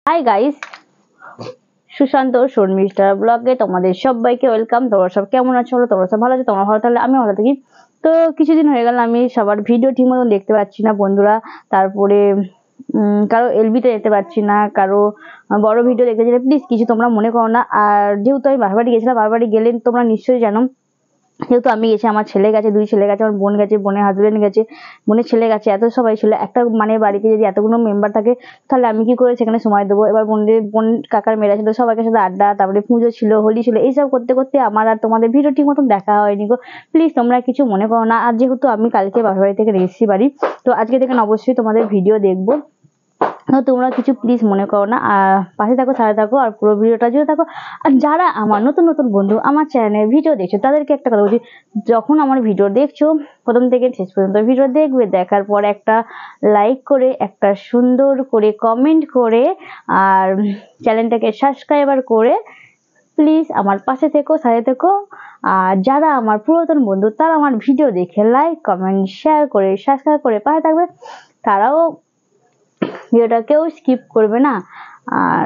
Hi guys, Sushant Sharmistha ব্লগে তোমাদের সবাইকে ওয়েলকাম। তোমরা সব কেমন আছো? তোমরা সব ভালো আছো? তোমরা ভালো থাকলে আমি ভালো থাকি। তো কিছুদিন হয়ে গেল আমি সবার ভিডিও ঠিক মতন দেখতে পাচ্ছি না বন্ধুরা। তারপরে কারো এলবিতে যেতে পারছি না, কারো বড় ভিডিও দেখতে চাইলে প্লিজ কিছু তোমরা মনে করো না। আর যেহেতু আমি বারবারই গেছিলাম, বারবারই গেলে তোমরা নিশ্চয়ই জানো, যেহেতু আমি গেছি, আমার ছেলে গেছে, 2 ছেলে গেছে, আমার বোন গেছে, বোনের হাজবেন্ড গেছে, বোনের ছেলে গেছে, এত সবাই ছিল। একটা মানে বাড়িতে যদি এতগুলো মেম্বার থাকে তাহলে আমি কি করে সেখানে সময় দেবো? এবার বোন কাকার মেয়েরা ছিল, সবাইকে সাথে আড্ডা, তারপরে পুজো ছিল, হোলি ছিল, এইসব করতে করতে আমার আর তোমাদের ভিডিও ঠিক মতন দেখা হয়নি গো। প্লিজ তোমরা কিছু মনে করো না। আর যেহেতু আমি কালকে বাবার বাড়ি থেকে এসেছি বাড়ি, তো আজকে থেকে অবশ্যই তোমাদের ভিডিও দেখবো। তোমরা কিছু প্লিজ মনে করো না, আর পাশে থাকো, সাথে থাকো, আর পুরো ভিডিওটা জুড়ে থাকো। আর যারা আমার নতুন নতুন বন্ধু আমার চ্যানেলে ভিডিও দেখছো তাদেরকে একটা কথা বলছি, যখন আমার ভিডিও দেখছো প্রথম থেকে শেষ পর্যন্ত ভিডিও দেখবে, দেখার পর একটা লাইক করে, একটা সুন্দর করে কমেন্ট করে, আর চ্যানেলটাকে সাবস্ক্রাইবার করে প্লিজ আমার পাশে থেকো, সাথে থেকো। আর যারা আমার পুরাতন বন্ধু তারা আমার ভিডিও দেখে লাইক কমেন্ট শেয়ার করে সাবস্ক্রাইব করে পাশে থাকবে, তারাও ভিডিওটা কেউ স্কিপ করবে না। আর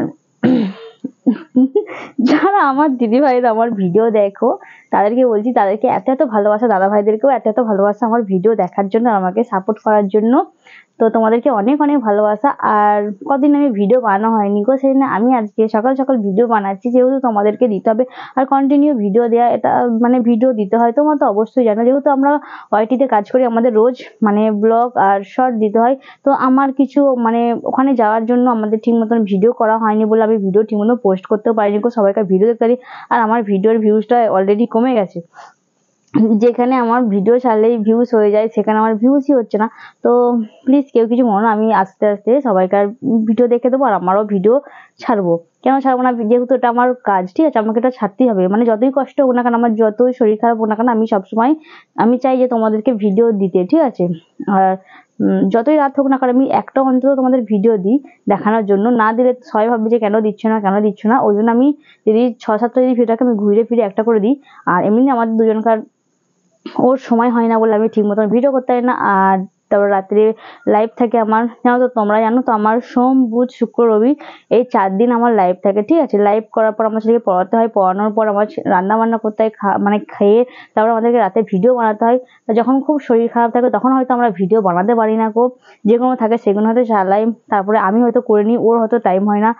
যারা আমার দিদি ভাইরা আমার ভিডিও দেখো তাদেরকে বলছি, তাদেরকে এত এত ভালোবাসা, দাদা ভাইদেরকেও এত এত ভালোবাসা আমার ভিডিও দেখার জন্য, আমাকে সাপোর্ট করার জন্য। তো তোমাদেরকে অনেক অনেক ভালোবাসা। আর কদিন আমি ভিডিও বানানো হয়নি গো, সেই জন্য আমি আজকে সকাল সকাল ভিডিও বানাচ্ছি, যেহেতু তোমাদেরকে দিতে হবে। আর কন্টিনিউ ভিডিও দেওয়া, এটা মানে ভিডিও দিতে হয়, তোমরা তো অবশ্যই জানো, যেহেতু আমরা ওয়াইটিতে কাজ করি, আমাদের রোজ মানে ব্লগ আর শর্ট দিতে হয়। তো আমার কিছু মানে ওখানে যাওয়ার জন্য আমাদের ঠিক মতন ভিডিও করা হয়নি বলে আমি ভিডিও ঠিক মতো পোস্ট করতেও পারিনি গো, সবাইকার ভিডিও দেখতে পারি। আর আমার ভিডিওর ভিউজটা অলরেডি কমে গেছে, যেখানে আমার ভিডিও ছাড়লেই ভিউজ হয়ে যায় সেখানে আমার ভিউজই হচ্ছে না। তো প্লিজ কেউ কিছু মনে, আমি আস্তে আস্তে সবাইকার ভিডিও দেখে দেবো, আর আমারও ভিডিও ছাড়বো। কেন ছাড়বো না? যেহেতু এটা আমার কাজ, ঠিক আছে, আমাকে এটা ছাড়তেই হবে। মানে যতই কষ্ট হোক না কেন, আমার যতই শরীর খারাপ হোক না কেন, আমি সবসময় আমি চাই যে তোমাদেরকে ভিডিও দিতে, ঠিক আছে। আর যতই রাত হোক না কারণ আমি একটা অন্তত তোমাদের ভিডিও দিই দেখানোর জন্য, না দিলে সবাই ভাববে যে কেন দিচ্ছ না, কেন দিচ্ছ না। ওই জন্য আমি যদি 6-7টা যদি ভিডিওটাকে আমি ঘুরে ফিরে একটা করে দিই। আর এমনি আমাদের দুজনকার ওর সময় হয় না বলে আমি ঠিক মতন ভিডিও করতে পারি না। আর তারপর রাত্রে লাইভ থাকে আমার, জানো তো, তোমরা জানো তো, আমার সোম বুধ শুক্র রবি এই 4 দিন আমার লাইভ থাকে, ঠিক আছে। লাইভ করার পর আমার ছেলেকে পড়াতে হয়, পড়ানোর পর আমার রান্না বান্না করতে হয়, মানে খেয়ে তারপর আমাদেরকে রাতে ভিডিও বানাতে হয়। যখন খুব শরীর খারাপ থাকে তখন হয়তো আমরা ভিডিও বানাতে পারি না, খুব যেগুলো থাকে সেগুলো হয়তো চালাই, তারপরে আমি হয়তো করে নিই, ওর হয়তো টাইম হয় না।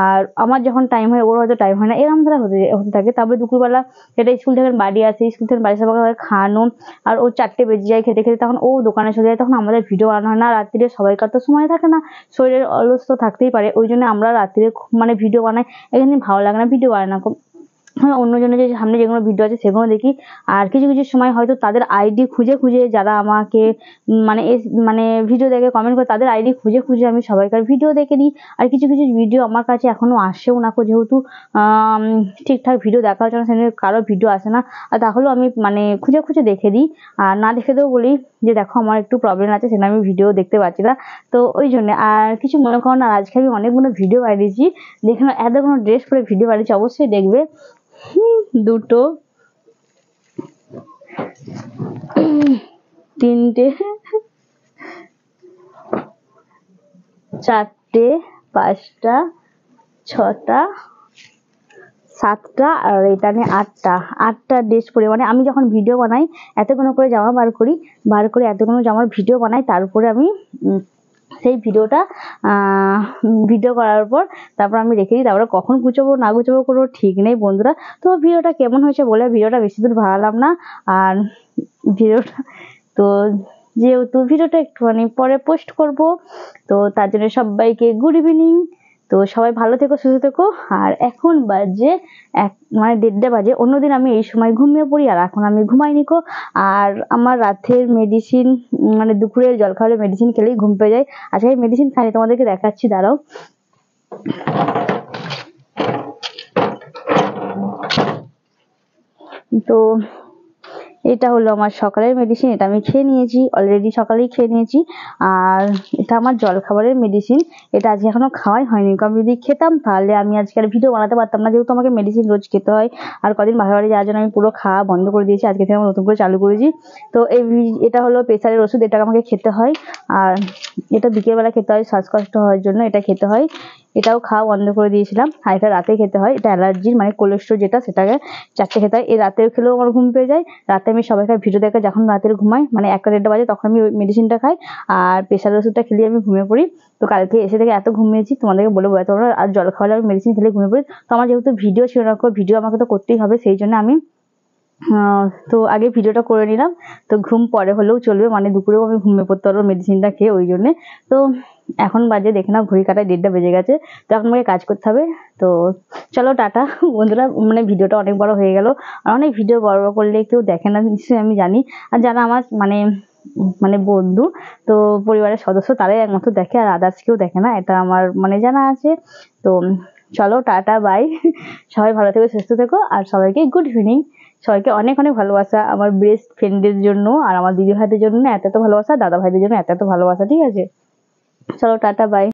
আর আমার যখন টাইম হয় ওর হয়তো টাইম হয় না, এরকম ধরা হতে থাকে। তারপরে দুপুরবেলা যেটা স্কুল থেকে বাড়ি আসে, স্কুল থেকে বাড়ি সবাই খাওয়ানো, আর ও 4টে বেজে যায় খেতে খেতে, তখন ও দোকানে চলে যায়, তখন আমাদের ভিডিও বানানো হয় না। রাত্রিরে সবাইকার তো সময় থাকে না, শরীরের অলস তো থাকতেই পারে, ওই জন্য আমরা রাত্রিরে মানে ভিডিও বানাই। এখানে ভালো লাগে না ভিডিও বানানো, অন্যজনের যে সামনে যেগুলো ভিডিও আছে সেগুলো দেখি। আর কিছু কিছু সময় হয়তো তাদের আইডি খুঁজে খুঁজে, যারা আমাকে মানে মানে ভিডিও দেখে কমেন্ট করে, তাদের আইডি খুঁজে খুঁজে আমি সবাইকার ভিডিও দেখে দিই। আর কিছু কিছু ভিডিও আমার কাছে এখনো আসেও না, যেহেতু ঠিকঠাক ভিডিও দেখা হচ্ছে না, সেখানে কারো ভিডিও আসে না। আর তাহলেও আমি মানে খুঁজে খুঁজে দেখে দিই, আর না দেখে দেবো বলি যে দেখো আমার একটু প্রবলেম আছে, সেটা আমি ভিডিও দেখতে পাচ্ছি না। তো ওই জন্য আর কিছু মনে করো না। আজকে আমি অনেকগুলো ভিডিও বানিয়েছি, দেখে না, এতগুলো ড্রেস পরে ভিডিও বানিয়েছি, অবশ্যই দেখবে। 2টো 3টে 4টে 5টা 6টা 7টা, আর এখানে 8টা ড্রেস পরে, মানে আমি যখন ভিডিও বানাই এতগুলো করে জামা বার করে এতগুলো জামার ভিডিও বানাই, তারপরে আমি সেই ভিডিওটা ভিডিও করার পর তারপর আমি রেখে দিই। তারপরে কখন গুছাবো না গুছাবো কোনো ঠিক নেই বন্ধুরা। তো ভিডিওটা কেমন হয়েছে বলে ভিডিওটা বেশি দূর বাড়ালাম না। আর ভিডিওটা তো যেহেতু ভিডিওটা একটুখানি পরে পোস্ট করব, তো তার জন্য সবাইকে গুড ইভিনিং। তো সবাই ভালো থেকো, সুস্থ থেকো। আর এখন বাজে মানে 1:30 বাজে। অন্যদিন আমি এই সময় ঘুমিয়ে পড়ি, আর এখন আমি ঘুমাইনি কো। আর আমার রাতের মেডিসিন মানে দুপুরের জলখাবারের মেডিসিন খেলেই ঘুম পেয়ে যায়। আজকে আমি মেডিসিন খাইনি, তোমাদেরকে দেখাচ্ছি, দাঁড়াও। তো এটা হলো আমার সকালের মেডিসিন, এটা আমি খেয়ে নিয়েছি অলরেডি, সকালেই খেয়ে নিয়েছি। আর এটা আমার জলখাবারের মেডিসিন, এটা আজকে এখনো খাওয়াই হয়নি। আমি যদি খেতাম তাহলে আমি আজকে আর ভিডিও বানাতে পারতাম না, যেহেতু আমাকে মেডিসিন রোজ খেতে হয়। আর কদিন বাড়ি যাওয়ার জন্য আমি পুরো খাওয়া বন্ধ করে দিয়েছি, আজকে থেকে আমি নতুন করে চালু করেছি। তো এটা হলো প্রেসারের ওষুধ, এটাকে আমাকে খেতে হয়। আর এটা বিকেলবেলা খেতে হয়, শ্বাসকষ্ট হওয়ার জন্য এটা খেতে হয়। এটাও খাওয়া বন্ধ করে দিয়েছিলাম। আর এটা রাতে খেতে হয়, এটা অ্যালার্জির মানে কোলেস্ট্রল যেটা সেটাকে 4টে খেতে হয়। এই রাতেও খেলেও আমার ঘুম পেয়ে যায়। রাতে আমি সবাইকার ভিডিও দেখে যখন রাতের ঘুমাই মানে 1টা-1:30 বাজে তখন আমি ওই মেডিসিনটা খাই। আর প্রেশারের ওষুধটা খেলেই আমি ঘুমিয়ে পড়ি। তো কালকে এসে থেকে এত ঘুমিয়েছি তোমাদেরকে বলে বোঝাতে পারবো না। আর জল খাওয়ালে আমি মেডিসিন খেলে ঘুমিয়ে পড়ি। তো আমার যেহেতু ভিডিও ছিল না, ভিডিও আমাকে তো করতেই হবে, সেই জন্য আমি তো আগে ভিডিওটা করে নিলাম। তো ঘুম পরে হলেও চলবে, মানে দুপুরেও আমি ঘুমিয়ে পড়তে পারবো মেডিসিনটা খেয়ে, ওই জন্যে। তো এখন বাজে দেখে নাও, ঘড়ি কাঁটায় 1:30 বেজে গেছে। তো এখন আমাকে কাজ করতে হবে। তো চলো টাটা বন্ধুরা, মানে ভিডিওটা অনেক বড় হয়ে গেল। আর অনেক ভিডিও বড় বড় করলে কেউ দেখে না নিশ্চয়ই আমি জানি। আর যারা আমার মানে মানে বন্ধু, তো পরিবারের সদস্য, তারাই একমাত্র দেখে, আর আদার্স কেউ দেখে না, এটা আমার মানে জানা আছে। তো চলো টাটা বাই সবাই ভালো থেকো, সুস্থ থেকো, আর সবাইকে গুড ইভিনিং। সবাইকে অনেক অনেক ভালোবাসা আমার বেস্ট ফ্রেন্ডদের জন্য, আর আমার দিদি ভাইদের জন্য এত এত ভালোবাসা, দাদা ভাইদের জন্য এত এত ভালোবাসা, ঠিক আছে? চলো টাটা বাই।